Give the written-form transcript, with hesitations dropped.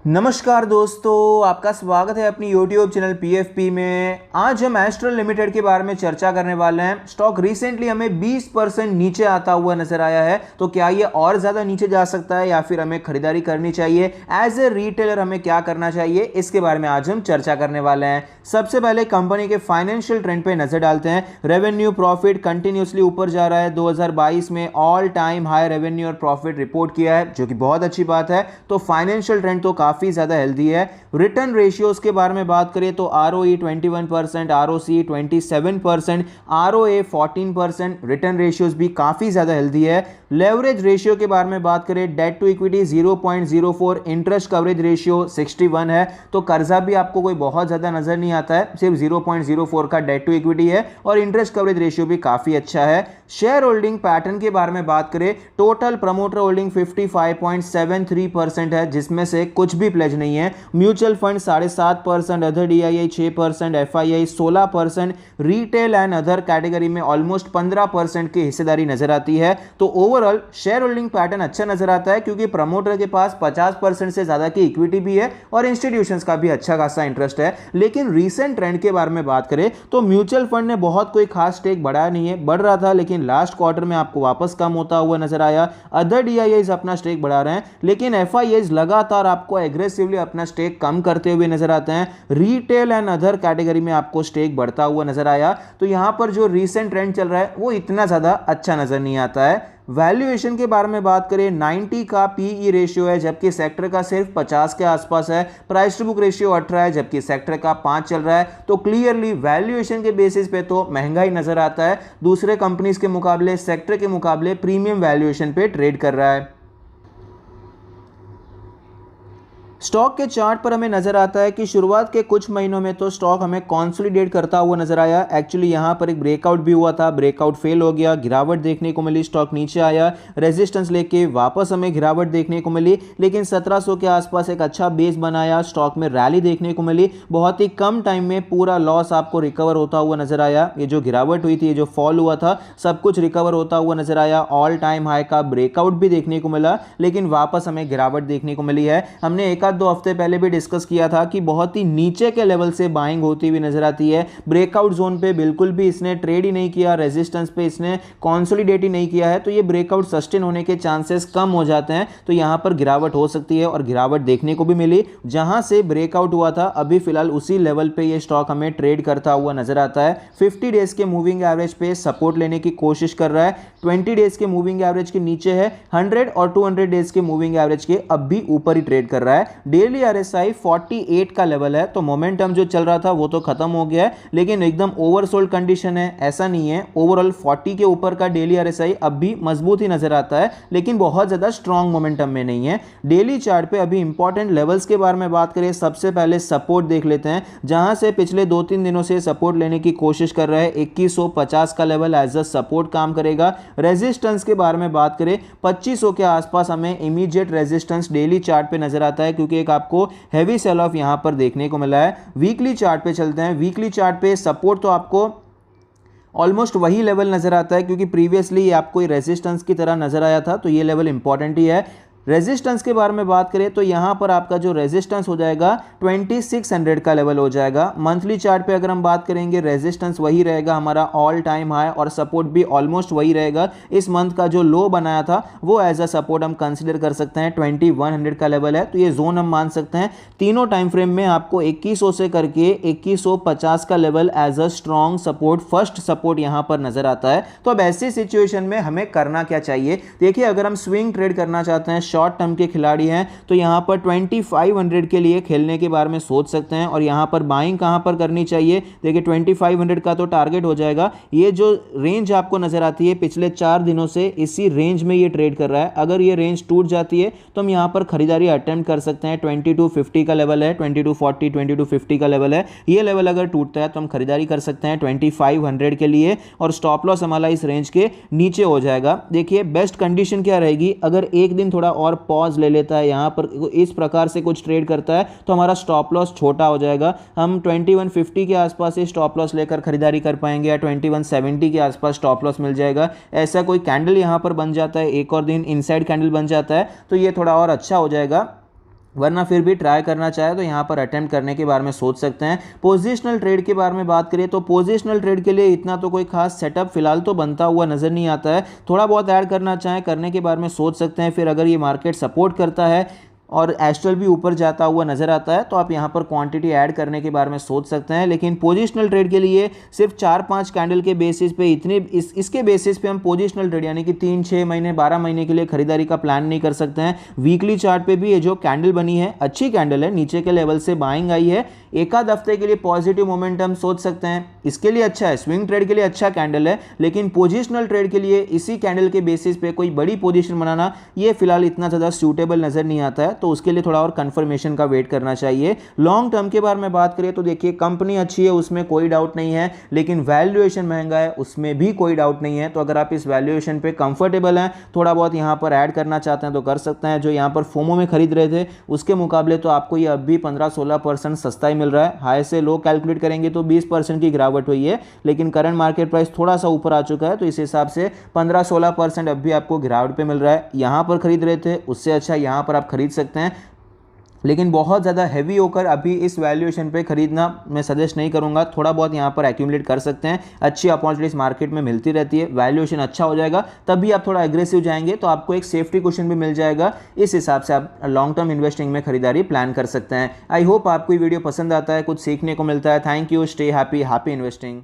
नमस्कार दोस्तों, आपका स्वागत है अपनी YouTube चैनल PFP में। आज हम एस्ट्रल लिमिटेड के बारे में चर्चा करने वाले हैं। स्टॉक रिसेंटली हमें 20% नीचे आता हुआ नजर आया है, तो क्या ये और ज़्यादा नीचे जा सकता है या फिर हमें खरीदारी करनी चाहिए? एज ए रिटेलर हमें क्या करना चाहिए, इसके बारे में आज हम चर्चा करने वाले हैं। सबसे पहले कंपनी के फाइनेंशियल ट्रेंड पे नजर डालते हैं। रेवेन्यू प्रॉफिट कंटिन्यूसली ऊपर जा रहा है। 2022 में ऑल टाइम हाई रेवेन्यू और प्रॉफिट रिपोर्ट किया है, जो कि बहुत अच्छी बात है। तो फाइनेंशियल ट्रेंड तो काफी ज्यादा हेल्दी है। रिटर्न रेशियोज के बारे में बात करें तो ROE 21%, ROC 27%, ROA 14%। Return ratios भी काफी ज्यादा हेल्दी है। लेवरेज रेशियो के बारे में बात करें, debt to equity 0.04, interest coverage ratio 61 है। तो कर्जा भी आपको कोई बहुत ज्यादा नजर नहीं आता है, सिर्फ 0.04 का डेट टू इक्विटी है और इंटरेस्ट कवरेज रेशियो भी काफी अच्छा है। शेयर होल्डिंग पैटर्न के बारे में बात करें, टोटल प्रमोटर होल्डिंग 55.73% है, जिसमें से कुछ भी प्लेज नहीं है। Mutual fund 7.5%, other DII 6%, FII 16%, retail and other category में ऑलमोस्ट 15% की हिस्सेदारी नजर आती है। तो ओवरऑल शेयर होल्डिंग पैटर्न अच्छा नजर आता है, क्योंकि प्रमोटर के पास 50% से ज्यादा की इक्विटी भी है और इंस्टीट्यूशंस का भी अच्छा खासा इंटरेस्ट है। लेकिन रीसेंट ट्रेंड के बारे में बात करें तो म्यूचुअल फंड ने बहुत कोई खास स्टेक बढ़ाया नहीं है, बढ़ रहा था लेकिन लास्ट क्वार्टर में आपको वापस कम होता हुआ नजर आया। अदर DIIs अपना स्टेक बढ़ा रहे हैं, लेकिन FIIs लगातार आपको एग्रेसिवली अपना स्टेक कम करते हुए नजर आते हैं। रिटेल एंड अदर कैटेगरी में आपको स्टेक बढ़ता हुआ नजर आया। तो यहां पर जो रीसेंट ट्रेंड चल रहा है वो इतना ज्यादा अच्छा नजर नहीं आता है। वैल्यूएशन के बारे में बात करें, 90 का PE रेशियो है, जबकि सेक्टर का सिर्फ 50 के आसपास है। प्राइस टू बुक रेशियो 18 है, जबकि सेक्टर का 5 चल रहा है। तो क्लियरली वैल्यूएशन के बेसिस पे तो महंगा ही नजर आता है। दूसरे कंपनीज के मुकाबले, सेक्टर के मुकाबले प्रीमियम वैल्यूएशन पे ट्रेड कर रहा है। स्टॉक के चार्ट पर हमें नजर आता है कि शुरुआत के कुछ महीनों में तो स्टॉक हमें कंसोलिडेट करता हुआ नजर आया। एक्चुअली यहां पर एक ब्रेकआउट भी हुआ था, ब्रेकआउट फेल हो गया, गिरावट देखने को मिली, स्टॉक नीचे आया, रेजिस्टेंस लेके वापस हमें गिरावट देखने को मिली। लेकिन 1700 के आसपास एक अच्छा बेस बनाया, स्टॉक में रैली देखने को मिली। बहुत ही कम टाइम में पूरा लॉस आपको रिकवर होता हुआ नजर आया। ये जो गिरावट हुई थी, ये जो फॉल हुआ था, सब कुछ रिकवर होता हुआ नजर आया। ऑल टाइम हाई का ब्रेकआउट भी देखने को मिला, लेकिन वापस हमें गिरावट देखने को मिली है। हमने एक 2 हफ्ते पहले भी डिस्कस किया था कि बहुत ही नीचे के लेवल से बाइंग होती हुई नजर आती है। ब्रेकआउट जोन पे बिल्कुल भी इसने ट्रेड ही नहीं किया, रेजिस्टेंस पे इसने कंसोलिडेट ही नहीं किया है। तो ये ब्रेकआउट सस्टेन होने के चांसेस कम हो जाते हैं। तो यहां पर गिरावट हो सकती है और गिरावट देखने को भी मिली। जहां से ब्रेकआउट हुआ था, अभी फिलहाल उसी लेवल पे ये स्टॉक हमें ट्रेड करता हुआ नजर आता है। 50 डेज के मूविंग एवरेज पे सपोर्ट लेने की कोशिश कर रहा है। 20 डेज के मूविंग एवरेज के नीचे है, 100 और 200 डेज के मूविंग एवरेज के अब भी ऊपर ही ट्रेड कर रहा है। डेली RSI 48 का लेवल है। तो मोमेंटम जो चल रहा था वो तो खत्म हो गया है, लेकिन एकदम ओवरसोल्ड कंडीशन है ऐसा नहीं है। ओवरऑल 40 के ऊपर का डेली RSI अब भी मजबूत ही नजर आता है, लेकिन बहुत ज्यादा स्ट्रॉन्ग मोमेंटम में नहीं है। डेली चार्ट पे अभी इंपॉर्टेंट लेवल्स के बारे में बात करें, सबसे पहले सपोर्ट देख लेते हैं, जहां से पिछले 2-3 दिनों से सपोर्ट लेने की कोशिश कर रहे हैं। 2150 का लेवल एज अ सपोर्ट काम करेगा। रेजिस्टेंस के बारे में बात करें, 2500 के आसपास हमें इमीडिएट रेजिस्टेंस डेली चार्ट पे नजर आता है, क्योंकि एक आपको हैवी सेल ऑफ यहां पर देखने को मिला है। वीकली चार्ट पे चलते हैं। वीकली चार्ट पे सपोर्ट तो आपको ऑलमोस्ट वही लेवल नजर आता है, क्योंकि प्रीवियसली ये आपको रेजिस्टेंस की तरह नजर आया था। तो ये लेवल इंपॉर्टेंट ही है। रेजिस्टेंस के बारे में बात करें तो यहां पर आपका जो रेजिस्टेंस हो जाएगा 2600 का लेवल हो जाएगा। मंथली चार्ट पे अगर हम बात करेंगे, रेजिस्टेंस वही रहेगा हमारा ऑल टाइम हाई, और सपोर्ट भी ऑलमोस्ट वही रहेगा। इस मंथ का जो लो बनाया था वो एज अ सपोर्ट हम कंसीडर कर सकते हैं। 2100 का लेवल है, तो ये जोन हम मान सकते हैं। तीनों टाइम फ्रेम में आपको 2100 से करके 2150 का level as a strong support, first support यहां पर नजर आता है। तो अब ऐसी सिचुएशन में हमें करना क्या चाहिए? देखिए, अगर हम स्विंग ट्रेड करना चाहते हैं, शॉर्ट टर्म के खिलाड़ी हैं, तो यहां पर 2500 के लिए खेलने के बारे में सोच सकते हैं। और यहां पर बाइंग कहां पर करनी चाहिए? देखिए, 2500 का तो टारगेट हो जाएगा। ये जो रेंज आपको नजर आती है, पिछले 4 दिनों से इसी रेंज में ये ट्रेड कर रहा है। अगर ये रेंज टूट जाती है तो हम यहां पर खरीदारी अटेम्प्ट कर सकते हैं। 2250 का लेवल है, 2240, 2250 का लेवल है। ये लेवल अगर टूटता है तो हम खरीदारी कर सकते हैं 2500 के लिए, और स्टॉप लॉस हमारा इस रेंज के नीचे हो जाएगा। देखिए, बेस्ट कंडीशन क्या रहेगी? अगर एक दिन थोड़ा और पॉज ले लेता है, यहां पर इस प्रकार से कुछ ट्रेड करता है, तो हमारा स्टॉप लॉस छोटा हो जाएगा। हम 2150 के आसपास से स्टॉप लॉस लेकर खरीदारी कर पाएंगे, या 2170 के आसपास स्टॉप लॉस मिल जाएगा। ऐसा कोई कैंडल यहां पर बन जाता है, एक और दिन इनसाइड कैंडल बन जाता है, तो ये थोड़ा और अच्छा हो जाएगा। वरना फिर भी ट्राई करना चाहे तो यहाँ पर अटेम्प्ट करने के बारे में सोच सकते हैं। पोजिशनल ट्रेड के बारे में बात करें तो पोजिशनल ट्रेड के लिए इतना तो कोई खास सेटअप फिलहाल तो बनता हुआ नज़र नहीं आता है। थोड़ा बहुत ऐड करना चाहें करने के बारे में सोच सकते हैं। फिर अगर ये मार्केट सपोर्ट करता है और एस्ट्रल भी ऊपर जाता हुआ नजर आता है तो आप यहाँ पर क्वांटिटी ऐड करने के बारे में सोच सकते हैं। लेकिन पोजिशनल ट्रेड के लिए सिर्फ 4-5 कैंडल के बेसिस पे इसके बेसिस पे हम पोजिशनल ट्रेड यानी कि 3-6 महीने 12 महीने के लिए खरीदारी का प्लान नहीं कर सकते हैं। वीकली चार्ट पे भी ये जो कैंडल बनी है अच्छी कैंडल है, नीचे के लेवल से बाइंग आई है, एक आध हफ्ते के लिए पॉजिटिव मोमेंटम सोच सकते हैं, इसके लिए अच्छा है। स्विंग ट्रेड के लिए अच्छा कैंडल है, लेकिन पोजिशनल ट्रेड के लिए इसी कैंडल के बेसिस पे कोई बड़ी पोजीशन बनाना ये फिलहाल इतना ज़्यादा सूटेबल नज़र नहीं आता है, तो उसके लिए थोड़ा और कंफर्मेशन का वेट करना चाहिए। लॉन्ग टर्म के बारे में बात करें तो देखिए कंपनी अच्छी है, उसमें कोई डाउट नहीं है, लेकिन वैल्यूएशन महंगा है, उसमें भी कोई डाउट नहीं है। तो अगर आप इस वैल्यूएशन पे कंफर्टेबल हैं, थोड़ा बहुत यहाँ पर ऐड करना चाहते हैं तो कर सकते हैं। जो यहाँ पर फोमो में खरीद रहे थे उसके मुकाबले तो आपको ये अब भी 15-16% सस्ता ही मिल रहा है। हाई से लो कैलकुलेट करेंगे तो 20% की गिरावट हुई है, लेकिन करंट मार्केट प्राइस थोड़ा सा ऊपर आ चुका है, तो इस हिसाब से 15-16% अब भी आपको गिरावट पे मिल रहा है। यहाँ पर खरीद रहे थे उससे अच्छा यहाँ पर आप खरीद सकते हैं, लेकिन बहुत ज़्यादा हैवी होकर अभी इस वैल्यूएशन पे खरीदना मैं सजेस्ट नहीं करूंगा। थोड़ा बहुत यहाँ पर एक्यूमुलेट कर सकते हैं, अच्छी अपॉर्चुनिटीज मार्केट में मिलती रहती है। वैल्यूएशन अच्छा हो जाएगा तब भी आप थोड़ा एग्रेसिव जाएंगे तो आपको एक सेफ्टी क्वेश्चन भी मिल जाएगा। इस हिसाब से आप लॉन्ग टर्म इन्वेस्टिंग में खरीदारी प्लान कर सकते हैं। आई होप आपको ये वीडियो पसंद आता है, कुछ सीखने को मिलता है। Thank you, stay happy, happy investing.